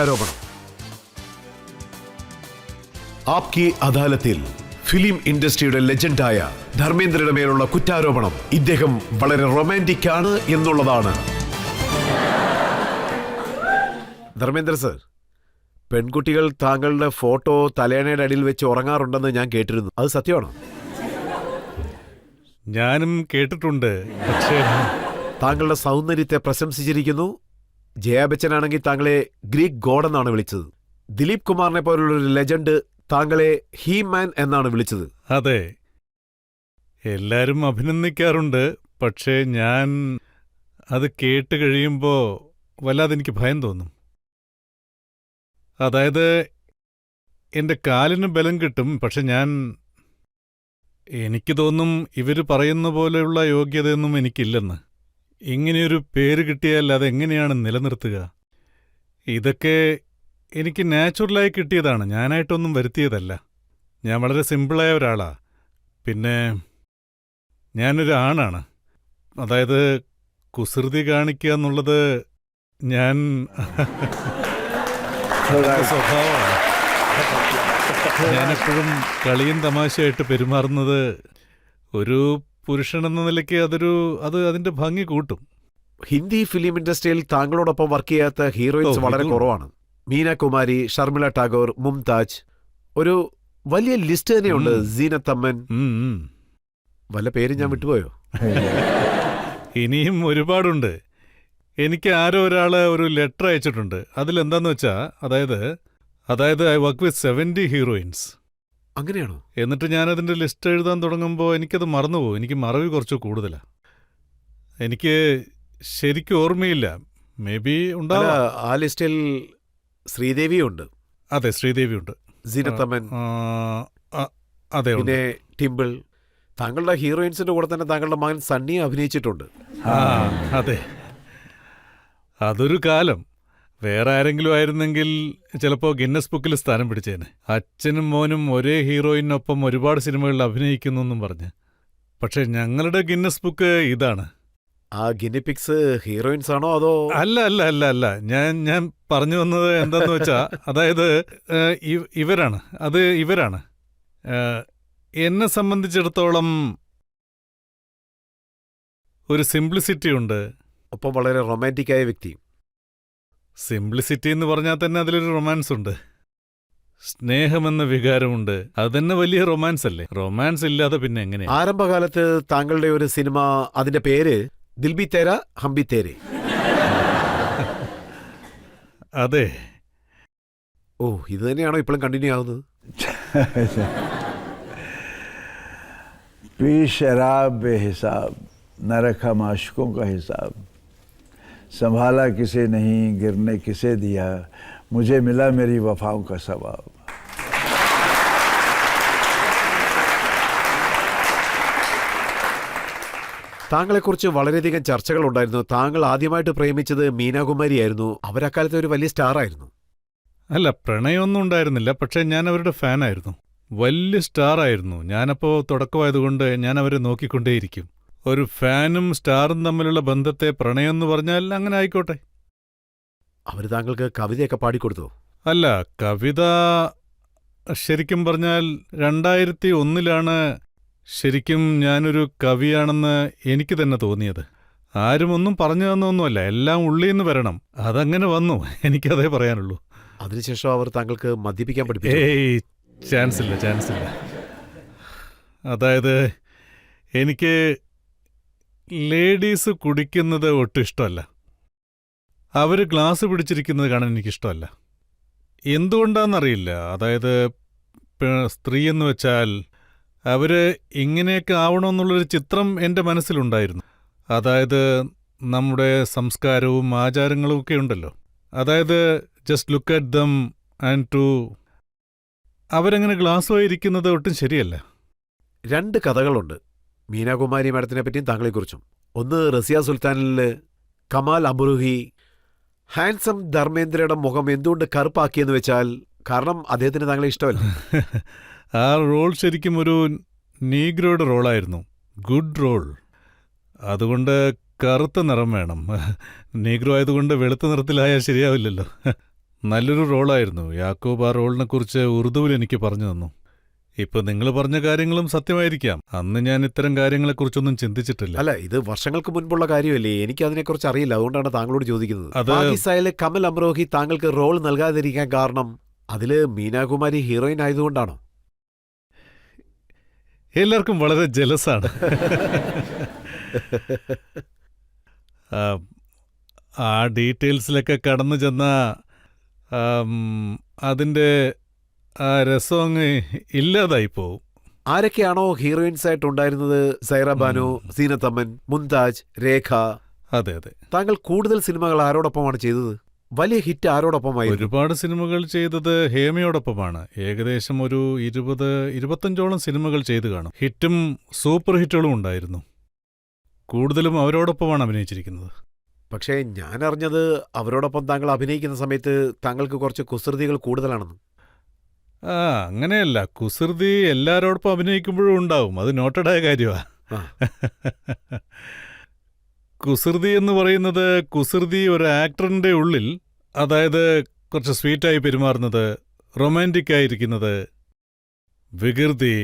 ആരോപണം. ആപ്കി അദാലത്തിൽ ഫിലിം ഇൻഡസ്ട്രിയുടെ ലെജൻഡായ ധർമ്മേന്ദ്രയുടെ മേലുള്ള കുറ്റാരോപണം ഇദ്ദേഹം വളരെ റൊമാൻറ്റിക് ആണ് എന്നുള്ളതാണ്. ധർമ്മേന്ദ്ര സർ, പെൺകുട്ടികൾ താങ്കളുടെ ഫോട്ടോ തലേണയുടെ അടിയിൽ വെച്ച് ഉറങ്ങാറുണ്ടെന്ന് ഞാൻ കേട്ടിരുന്നു. അത് സത്യമാണോ? ഞാനും കേട്ടിട്ടുണ്ട്. പക്ഷേ താങ്കളുടെ സൗന്ദര്യത്തെ പ്രശംസിച്ചിരിക്കുന്നു. ജയാ ബച്ചൻ ആണെങ്കിൽ താങ്കളെ ഗ്രീക്ക് ഗോഡ് എന്നാണ് വിളിച്ചത്. ദിലീപ് കുമാറിനെ പോലുള്ളൊരു ലെജൻഡ് താങ്കളെ ഹീ മാൻ എന്നാണ് വിളിച്ചത്. അതെ, എല്ലാരും അഭിനന്ദിക്കാറുണ്ട്. പക്ഷേ ഞാൻ അത് കേട്ട് കഴിയുമ്പോൾ വല്ലാതെ എനിക്ക് ഭയം തോന്നും. അതായത് എൻ്റെ കാലിന് ബലം കിട്ടും, പക്ഷെ എനിക്ക് തോന്നും ഇവർ പറയുന്ന പോലെയുള്ള യോഗ്യതയൊന്നും എനിക്കില്ലെന്ന്. ഇങ്ങനെയൊരു പേര് കിട്ടിയാൽ അതെങ്ങനെയാണ് നിലനിർത്തുക? ഇതൊക്കെ എനിക്ക് നാച്ചുറലായി കിട്ടിയതാണ്, ഞാനായിട്ടൊന്നും വരുത്തിയതല്ല. ഞാൻ വളരെ സിമ്പിളായ ഒരാളാ. പിന്നെ ഞാനൊരു ആണാണ്. അതായത് കുസൃതി കാണിക്കുക എന്നുള്ളത് സ്വഭാവമാണ്. ഞാനെപ്പോഴും കളിയും തമാശയായിട്ട് പെരുമാറുന്നത് ഒരു പുരുഷനെന്ന നിലയ്ക്ക് അത് അതിന്റെ ഭംഗി കൂട്ടും. ഹിന്ദി ഫിലിം ഇൻഡസ്ട്രിയിൽ താങ്കളോടൊപ്പം വർക്ക് ചെയ്യാത്ത ഹീറോയിൻസ് വളരെ കുറവാണ്. മീന കുമാരി, ഷർമിള ടാഗോർ, മുംതാജ്, ഒരു വലിയ ലിസ്റ്റ് തന്നെയുണ്ട്. സീനത്ത് അമ്മൻ, വല്ല പേരും ഞാൻ വിട്ടുപോയോ? ഇനിയും ഒരുപാടുണ്ട്. എനിക്ക് ആരോ ഒരാള് ഒരു ലെറ്റർ അയച്ചിട്ടുണ്ട്. അതിലെന്താന്ന് വെച്ചാ, അതായത് ഐ വർക്ക് വിത്ത് 70 ഹീറോയിൻസ്. അങ്ങനെയാണോ? എന്നിട്ട് ഞാനതിൻ്റെ ലിസ്റ്റ് എഴുതാൻ തുടങ്ങുമ്പോൾ എനിക്കത് മറന്നുപോകും. എനിക്ക് മറവി കുറച്ച് കൂടുതലാണ്. എനിക്ക് ശരിക്കും ഓർമ്മയില്ല. മേ ബി ഉണ്ടാവും. ആ ലിസ്റ്റിൽ ശ്രീദേവിയുണ്ട്. അതെ, ശ്രീദേവിയുണ്ട്. സീനത്തമ്മൻ, അതെ, പിന്നെ ടിംപിൾ. താങ്കളുടെ ഹീറോയിൻസിന്റെ കൂടെ തന്നെ താങ്കളുടെ മകൻ സണ്ണിയെ അഭിനയിച്ചിട്ടുണ്ട്. അതെ, അതൊരു കാലം. വേറെ ആരെങ്കിലും ആയിരുന്നെങ്കിൽ ചിലപ്പോൾ ഗിന്നസ് ബുക്കിൽ സ്ഥാനം പിടിച്ചേനെ. അച്ഛനും മോനും ഒരേ ഹീറോയിനൊപ്പം ഒരുപാട് സിനിമകളിൽ അഭിനയിക്കുന്നു എന്നും പറഞ്ഞ്. പക്ഷെ ഞങ്ങളുടെ ഗിന്നസ് ബുക്ക് ഇതാണ്. ആ ഗിനിപിക്സ് ഹീറോയിൻസ് ആണോ അതോ? അല്ല. ഞാൻ പറഞ്ഞു വന്നത് എന്താന്ന് വെച്ചാ, അതായത് ഇവരാണ്. എന്നെ സംബന്ധിച്ചിടത്തോളം ഒരു സിംപ്ലിസിറ്റി ഉണ്ട്. ഒപ്പം വളരെ റൊമാൻറ്റിക്കായ വ്യക്തി. സിംപ്ലിസിറ്റി എന്ന് പറഞ്ഞാൽ തന്നെ അതിലൊരു റൊമാൻസ് ഉണ്ട്. സ്നേഹമെന്ന വികാരമുണ്ട്. അത് തന്നെ വലിയ റൊമാൻസ് അല്ലേ? റൊമാൻസ് ഇല്ലാതെ പിന്നെ എങ്ങനെയാ? ആരംഭകാലത്ത് താങ്കളുടെ ഒരു സിനിമ, അതിന്റെ പേര് ദിൽബി തേര ഹംബി തേരെ. അതെ. ഓ, ഇത് തന്നെയാണോ ഇപ്പോഴും കണ്ടിന്യൂ ആവുന്നത്? पी शराब बेहिसाब न रखा माशकों का हिसाब, संभाला किसे नहीं गिरने किसे दिया, मुझे मिला मेरी वफाओं का सवाब. താങ്കളെക്കുറിച്ച് വളരെയധികം ചർച്ചകളുണ്ടായിരുന്നു. താങ്കൾ ആദ്യമായിട്ട് പ്രേമിച്ചത് മീനാകുമാരിയായിരുന്നു. അവരക്കാലത്ത് ഒരു വലിയ സ്റ്റാർ ആയിരുന്നു. അല്ല, പ്രണയമൊന്നും ഉണ്ടായിരുന്നില്ല. പക്ഷേ ഞാൻ അവരുടെ ഫാനായിരുന്നു. വലിയ സ്റ്റാർ ആയിരുന്നു. ഞാനപ്പോൾ തുടക്കമായതുകൊണ്ട് ഞാൻ അവരെ നോക്കിക്കൊണ്ടേയിരിക്കും. ഒരു ഫാനും സ്റ്റാറും തമ്മിലുള്ള ബന്ധത്തെ പ്രണയം എന്ന് പറഞ്ഞാൽ അങ്ങനെ ആയിക്കോട്ടെ. അവർ താങ്കൾക്ക് കവിതയൊക്കെ പാടിക്കൊടുത്തോ? അല്ല, കവിത ശരിക്കും പറഞ്ഞാൽ 2001 ശരിക്കും ഞാനൊരു കവിയാണെന്ന് എനിക്ക് തന്നെ തോന്നിയത്. ആരും ഒന്നും പറഞ്ഞു തന്നൊന്നുമല്ല, എല്ലാം ഉള്ളിന്ന് വരണം. അതങ്ങനെ വന്നു. എനിക്കതേ പറയാനുള്ളൂ. അതിനുശേഷം അവർ താങ്കൾക്ക് മദ്യപിക്കാൻ പഠിപ്പിച്ചു? ഏയ്, ചാൻസ് ഇല്ല. അതായത് എനിക്ക് ലേഡീസ് കുടിക്കുന്നത് ഒട്ടും ഇഷ്ടമല്ല. അവർ ഗ്ലാസ് പിടിച്ചിരിക്കുന്നത് കാണാൻ എനിക്കിഷ്ടമല്ല. എന്തുകൊണ്ടാണെന്നറിയില്ല. അതായത് സ്ത്രീ എന്ന് വെച്ചാൽ അവർ ഇങ്ങനെയൊക്കെ ആവണമെന്നുള്ളൊരു ചിത്രം എൻ്റെ മനസ്സിലുണ്ടായിരുന്നു. അതായത് നമ്മുടെ സംസ്കാരവും ആചാരങ്ങളും ഒക്കെ ഉണ്ടല്ലോ. അതായത് just look at them and അവരങ്ങനെ ഗ്ലാസ്സുമായിരിക്കുന്നത് ഒട്ടും ശരിയല്ല. 2 കഥകളുണ്ട് മീനാകുമാരി മാഡത്തിനെ പറ്റിയും താങ്കളെക്കുറിച്ചും. ഒന്ന് റസിയ സുൽത്താനിൽ കമാൽ അബ്രുഹി ഹാൻസം ധർമ്മേന്ദ്രയുടെ മുഖം എന്തുകൊണ്ട് കറുപ്പാക്കിയെന്ന് വെച്ചാൽ, കാരണം അദ്ദേഹത്തിന് താങ്കളെ ഇഷ്ടമല്ല. ആ റോൾ ശരിക്കും ഒരു നീഗ്രോയുടെ റോളായിരുന്നു. Good role. അതുകൊണ്ട് കറുത്ത നിറം വേണം. നീഗ്രോ ആയതുകൊണ്ട് വെളുത്ത നിറത്തിലായാൽ ശരിയാവില്ലല്ലോ. നല്ലൊരു റോളായിരുന്നു. യാക്കോബ് ആ റോളിനെ കുറിച്ച് ഉറുദുവിൽ എനിക്ക് പറഞ്ഞു തന്നു. ഇപ്പൊ നിങ്ങൾ പറഞ്ഞ കാര്യങ്ങളും സത്യമായിരിക്കാം. അന്ന് ഞാൻ ഇത്തരം കാര്യങ്ങളെക്കുറിച്ചൊന്നും ചിന്തിച്ചിട്ടില്ല. അല്ല, ഇത് വർഷങ്ങൾക്ക് മുൻപുള്ള കാര്യമല്ലേ, എനിക്ക് അതിനെക്കുറിച്ച് അറിയില്ല, അതുകൊണ്ടാണ് താങ്കളോട് ചോദിക്കുന്നത്. അത് പാകിസ്ഥാനിലെ കമൽ അമ്രോഹി താങ്കൾക്ക് റോൾ നൽകാതിരിക്കാൻ കാരണം അതില് മീനാകുമാരി ഹീറോയിൻ ആയതുകൊണ്ടാണോ? എല്ലാവർക്കും വളരെ ജലസാണ്. ആ ഡീറ്റെയിൽസിലൊക്കെ കടന്നു ചെന്ന അതിൻ്റെ ആ രസം അങ്ങ് ഇല്ലാതായി പോവും. ആരൊക്കെയാണോ ഹീറോയിൻസ് ആയിട്ടുണ്ടായിരുന്നത്, സൈറ ബാനു, സീനത്തമ്മൻ, മുംതാജ്, രേഖ. അതെ അതെ. താങ്കൾ കൂടുതൽ സിനിമകൾ ആരോടൊപ്പമാണ് ചെയ്തത്? വലിയ ഹിറ്റ് ആരോടൊപ്പമായിരുന്നു? ഒരുപാട് സിനിമകൾ ചെയ്തത് ഹേമയോടൊപ്പമാണ്. ഏകദേശം ഒരു 20-25ഓളം സിനിമകൾ ചെയ്തു കാണും. ഹിറ്റും സൂപ്പർ ഹിറ്റുകളും ഉണ്ടായിരുന്നു. കൂടുതലും അവരോടൊപ്പമാണ് അഭിനയിച്ചിരിക്കുന്നത്. പക്ഷേ ഞാൻ അറിഞ്ഞത് അവരോടൊപ്പം താങ്കൾ അഭിനയിക്കുന്ന സമയത്ത് താങ്കൾക്ക് കുറച്ച് കുസൃതികൾ കൂടുതലാണെന്ന്. അങ്ങനെയല്ല. കുസൃതി എല്ലാരോടൊപ്പം അഭിനയിക്കുമ്പോഴും ഉണ്ടാവും. അത് നോട്ടഡായ കാര്യമാണ്. ആ. കുസൃതി എന്ന് പറയുന്നത്, കുസൃതി ഒരു ആക്ടറിൻ്റെ ഉള്ളിൽ, അതായത് കുറച്ച് സ്വീറ്റായി പെരുമാറുന്നത്, റൊമാൻറ്റിക്കായിരിക്കുന്നത്, വികൃതി,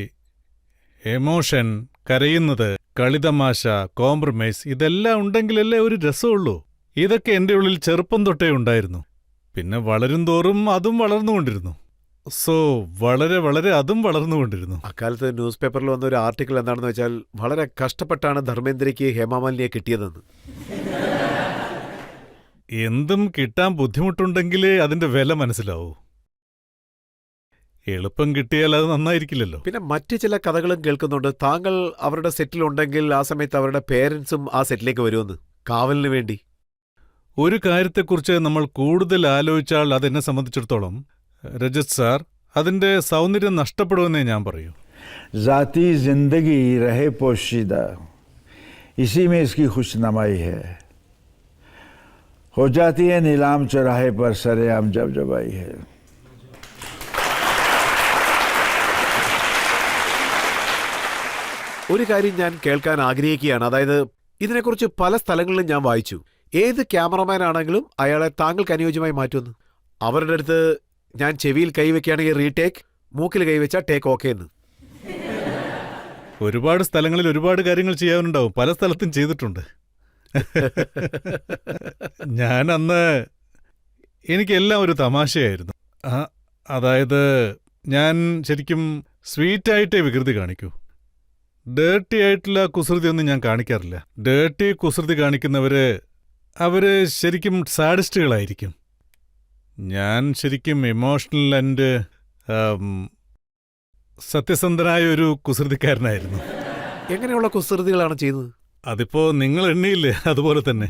എമോഷൻ, കരയുന്നത്, കളിതമാശ, കോംപ്രമൈസ്, ഇതെല്ലാം ഉണ്ടെങ്കിലല്ലേ ഒരു രസമുള്ളൂ. ഇതൊക്കെ എൻ്റെ ഉള്ളിൽ ചെറുപ്പം തൊട്ടേ ഉണ്ടായിരുന്നു. പിന്നെ വളരും തോറും അതും വളർന്നുകൊണ്ടിരുന്നു. സോ വളരെ വളരെ അതും വളർന്നുകൊണ്ടിരുന്നു. അക്കാലത്ത് ന്യൂസ് പേപ്പറിൽ വന്ന ഒരു ആർട്ടിക്കിൾ എന്താണെന്ന് വെച്ചാൽ, വളരെ കഷ്ടപ്പെട്ടാണ് ധർമ്മേന്ദ്രയ്ക്ക് ഹേമാമാലിനിയെ കിട്ടിയതെന്ന്. എന്തും കിട്ടാൻ ബുദ്ധിമുട്ടുണ്ടെങ്കിലേ അതിന്റെ വില മനസ്സിലാവൂ. എളുപ്പം കിട്ടിയാൽ അത് നന്നായിരിക്കില്ലല്ലോ. പിന്നെ മറ്റു ചില കഥകളും കേൾക്കുന്നുണ്ട്, താങ്കൾ അവരുടെ സെറ്റിലുണ്ടെങ്കിൽ ആ സമയത്ത് അവരുടെ പേരൻസും ആ സെറ്റിലേക്ക് വരുമെന്ന്, കാവലിന് വേണ്ടി. ഒരു കാര്യത്തെക്കുറിച്ച് നമ്മൾ കൂടുതൽ ആലോചിച്ചാൽ അതെന്നെ സംബന്ധിച്ചിടത്തോളം, രജത് സാർ, അതിന്റെ സൗന്ദര്യം നഷ്ടപ്പെടുമെന്നേ ഞാൻ പറയൂ. ज़ाती जिंदगी रहे पोशीदा, इसी में इसकी खुशनुमाई है. हो जाती है नीलाम चौराहे पर सरेआम जब जब आई है. ഒരു കാര്യം ഞാൻ കേൾക്കാൻ ആഗ്രഹിക്കുകയാണ്. അതായത് ഇതിനെക്കുറിച്ച് പല സ്ഥലങ്ങളിലും ഞാൻ വായിച്ചു, ഏത് ക്യാമറമാൻ ആണെങ്കിലും അയാളെ താങ്കൾക്ക് അനുയോജ്യമായി മാറ്റുമെന്ന്. അവരുടെ അടുത്ത് ഞാൻ ചെവിയിൽ കൈവയ്ക്കുകയാണെങ്കിൽ റീടേക്ക്, മൂക്കിൽ കൈവച്ചാൽ ടേക്ക് ഓക്കെ എന്ന്. ഒരുപാട് സ്ഥലങ്ങളിൽ ഒരുപാട് കാര്യങ്ങൾ ചെയ്യാനുണ്ടാവും. പല സ്ഥലത്തും ചെയ്തിട്ടുണ്ട്. ഞാൻ അന്ന്, എനിക്കെല്ലാം ഒരു തമാശയായിരുന്നു. അതായത് ഞാൻ ശരിക്കും സ്വീറ്റായിട്ടേ വികൃതി കാണിക്കൂ. ഡേർട്ടി ആയിട്ടുള്ള കുസൃതിയൊന്നും ഞാൻ കാണിക്കാറില്ല. ഡേർട്ടി കുസൃതി കാണിക്കുന്നവര് അവര് ശരിക്കും സാഡിസ്റ്റുകളായിരിക്കും. ഞാൻ ശരിക്കും ഇമോഷണൽ ആൻഡ് സത്യസന്ധനായ ഒരു കുസൃതിക്കാരനായിരുന്നു. എങ്ങനെയുള്ള കുസൃതികളാണ് ചെയ്തത്? അതിപ്പോ നിങ്ങൾ എണ്ണിയില്ലേ, അതുപോലെ തന്നെ.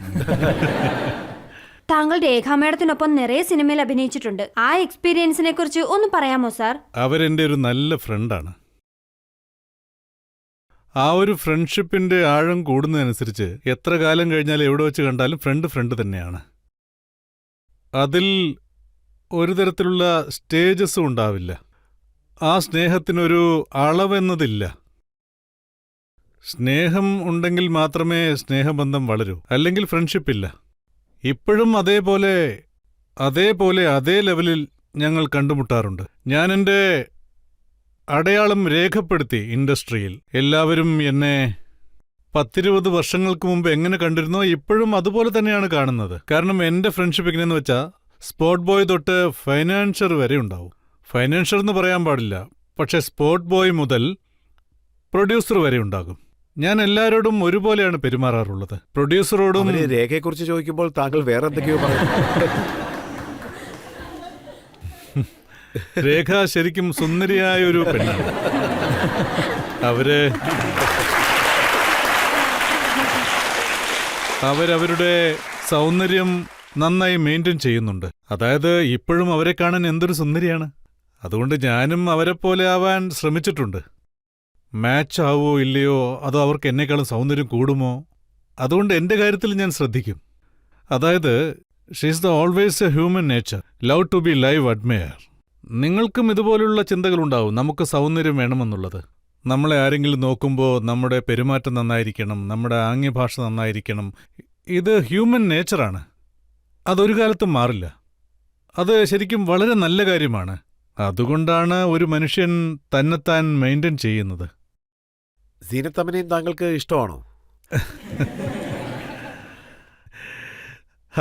താങ്കൾ രേഖാ മേഡത്തിനൊപ്പം നിറയെ സിനിമയിൽ അഭിനയിച്ചിട്ടുണ്ട്. ആ എക്സ്പീരിയൻസിനെ കുറിച്ച് ഒന്ന് പറയാമോ സാർ? അവരെന്റെ ഒരു നല്ല ഫ്രണ്ടാണ്. ആ ഒരു ഫ്രണ്ട്ഷിപ്പിന്റെ ആഴം കൂടുന്നതനുസരിച്ച് എത്ര കാലം കഴിഞ്ഞാലും എവിടെ വെച്ച് കണ്ടാലും ഫ്രണ്ട് തന്നെയാണ്. അതിൽ ഒരു തരത്തിലുള്ള സ്റ്റേജസും ഉണ്ടാവില്ല. ആ സ്നേഹത്തിനൊരു അളവെന്നതില്ല. സ്നേഹം ഉണ്ടെങ്കിൽ മാത്രമേ സ്നേഹബന്ധം വളരൂ, അല്ലെങ്കിൽ ഫ്രണ്ട്ഷിപ്പില്ല. ഇപ്പോഴും അതേപോലെ അതേ ലെവലിൽ ഞങ്ങൾ കണ്ടുമുട്ടാറുണ്ട്. ഞാൻ എൻ്റെ അടയാളം രേഖപ്പെടുത്തി ഇൻഡസ്ട്രിയിൽ. എല്ലാവരും എന്നെ 10-20 വർഷങ്ങൾക്ക് മുമ്പ് എങ്ങനെ കണ്ടിരുന്നോ ഇപ്പോഴും അതുപോലെ തന്നെയാണ് കാണുന്നത്. കാരണം എൻ്റെ ഫ്രണ്ട്ഷിപ്പ് എങ്ങനെയെന്ന് വെച്ചാൽ, സ്പോട്ട് ബോയ് തൊട്ട് ഫൈനാൻഷ്യർ വരെ ഉണ്ടാവും. ഫൈനാൻഷ്യർ എന്ന് പറയാൻ പാടില്ല, പക്ഷെ സ്പോട്ട് ബോയ് മുതൽ പ്രൊഡ്യൂസർ വരെ ഉണ്ടാകും. ഞാൻ എല്ലാവരോടും ഒരുപോലെയാണ് പെരുമാറാറുള്ളത്. പ്രൊഡ്യൂസറോടും. രേഖയെക്കുറിച്ച് ചോദിക്കുമ്പോൾ താങ്കൾ വേറെ എന്തൊക്കെയോ പറയും. രേഖ ശരിക്കും സുന്ദരിയായ ഒരു പെണ്ണാണ്. അവരവരുടെ സൗന്ദര്യം നന്നായി മെയിൻറ്റെയിൻ ചെയ്യുന്നുണ്ട്. അതായത് ഇപ്പോഴും അവരെ കാണാൻ എന്തൊരു സുന്ദരിയാണ്. അതുകൊണ്ട് ഞാനും അവരെപ്പോലെ ആവാൻ ശ്രമിച്ചിട്ടുണ്ട്. മാച്ച് ആവോ ഇല്ലയോ, അതോ അവർക്ക് എന്നെക്കാളും സൗന്ദര്യം കൂടുമോ, അതുകൊണ്ട് എൻ്റെ കാര്യത്തിൽ ഞാൻ ശ്രദ്ധിക്കും. അതായത് she's the always a human nature, love to be live admire. നിങ്ങൾക്കും ഇതുപോലുള്ള ചിന്തകളുണ്ടാവും, നമുക്ക് സൗന്ദര്യം വേണമെന്നുള്ളത്. നമ്മളെ ആരെങ്കിലും നോക്കുമ്പോൾ നമ്മുടെ പെരുമാറ്റം നന്നായിരിക്കണം, നമ്മുടെ ആംഗ്യഭാഷ നന്നായിരിക്കണം. ഇത് ഹ്യൂമൻ നേച്ചറാണ്. അതൊരു കാലത്തും മാറില്ല. അത് ശരിക്കും വളരെ നല്ല കാര്യമാണ്. അതുകൊണ്ടാണ് ഒരു മനുഷ്യൻ തന്നെത്താൻ മെയിൻറ്റെയിൻ ചെയ്യുന്നത്. സീനത്തമ്മനെയും താങ്കൾക്ക് ഇഷ്ടമാണോ?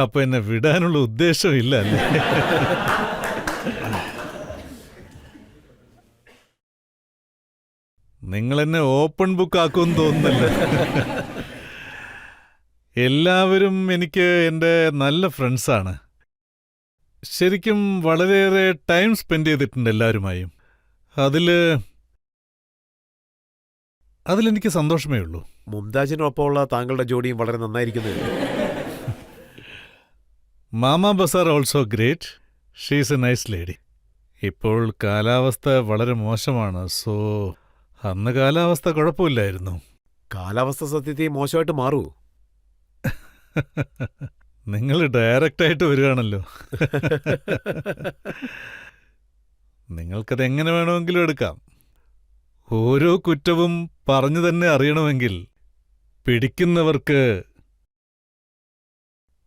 അപ്പൊ എന്നെ വിടാനുള്ള ഉദ്ദേശമില്ല അല്ലേ? നിങ്ങളെന്നെ ഓപ്പൺ ബുക്ക് ആക്കുമെന്ന് തോന്നുന്നില്ല. എല്ലാവരും എനിക്ക് എൻ്റെ നല്ല ഫ്രണ്ട്സാണ്. ശരിക്കും വളരെയേറെ ടൈം സ്പെൻഡ് ചെയ്തിട്ടുണ്ട് എല്ലാവരുമായും. അതിലെനിക്ക് സന്തോഷമേ ഉള്ളൂ. മുംതാജിനൊപ്പമുള്ള താങ്കളുടെ ജോഡിയും വളരെ നന്നായിരിക്കുന്നു. മാമ ബസാർ also great. She's a nice lady. ഇപ്പോൾ കാലാവസ്ഥ വളരെ മോശമാണ്. സോ അന്ന് കാലാവസ്ഥ കുഴപ്പമില്ലായിരുന്നു. കാലാവസ്ഥ സത്യത്തിൽ മോശമായിട്ട് മാറൂ. നിങ്ങൾ ഡയറക്റ്റായിട്ട് വരികയാണല്ലോ. നിങ്ങൾക്കത് എങ്ങനെ വേണമെങ്കിലും എടുക്കാം. ഓരോ കുറ്റവും പറഞ്ഞു തന്നെ അറിയണമെങ്കിൽ പിടിക്കുന്നവർക്ക്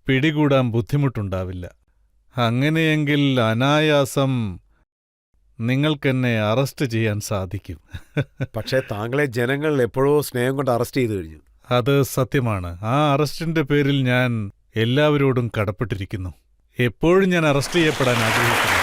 പിടികൂടാൻ ബുദ്ധിമുട്ടുണ്ടാവില്ല. അങ്ങനെയെങ്കിൽ അനായാസം നിങ്ങൾക്കെന്നെ അറസ്റ്റ് ചെയ്യാൻ സാധിക്കും. പക്ഷേ താങ്കളെ ജനങ്ങൾ എപ്പോഴോ സ്നേഹം കൊണ്ട് അറസ്റ്റ് ചെയ്തു കഴിഞ്ഞു. അത് സത്യമാണ്. ആ അറസ്റ്റിന്റെ പേരിൽ ഞാൻ എല്ലാവരോടും കടപ്പെട്ടിരിക്കുന്നു. എപ്പോഴും ഞാൻ അറസ്റ്റ് ചെയ്യപ്പെടാൻ ആഗ്രഹിക്കുന്നു.